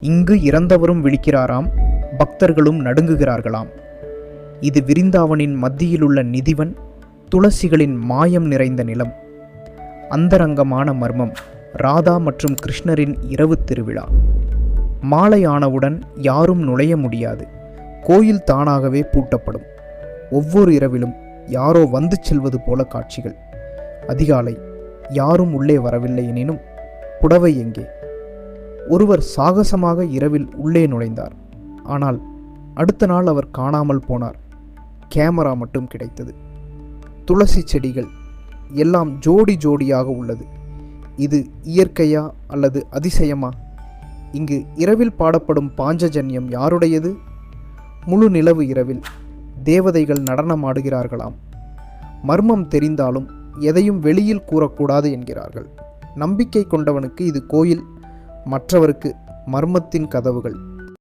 இங்கு இறந்தவரும் விழிக்கிறாராம், பக்தர்களும் நடுங்குகிறார்களாம். இது விருந்தாவனின் மத்தியிலுள்ள நிதிவன், துளசிகளின் மாயம் நிறைந்த நிலம். அந்தரங்கமான மர்மம், ராதா மற்றும் கிருஷ்ணரின் இரவு திருவிழா. மாலை ஆனவுடன் யாரும் நுழைய முடியாது. கோயில் தானாகவே பூட்டப்படும். ஒவ்வொரு இரவிலும் யாரோ வந்து செல்வது போல காட்சிகள். அதிகாலை யாரும் உள்ளே வரவில்லை எனினும் புடவை எங்கே? ஒருவர் சாகசமாக இரவில் உள்ளே நுழைந்தார். ஆனால் அடுத்த நாள் அவர் காணாமல் போனார். கேமரா மட்டும் கிடைத்தது. துளசி செடிகள் எல்லாம் ஜோடி ஜோடியாக உள்ளது. இது இயற்கையா அல்லது அதிசயமா? இங்கு இரவில் பாடப்படும் பாஞ்சஜன்யம் யாருடையது? முழு நிலவு இரவில் தேவதைகள் நடனமாடுகிறார்களாம். மர்மம் தெரிந்தாலும் எதையும் வெளியில் கூறக்கூடாது என்கிறார்கள். நம்பிக்கை கொண்டவனுக்கு இது கோயில், மற்றவருக்கு மர்மத்தின் கதவுகள்.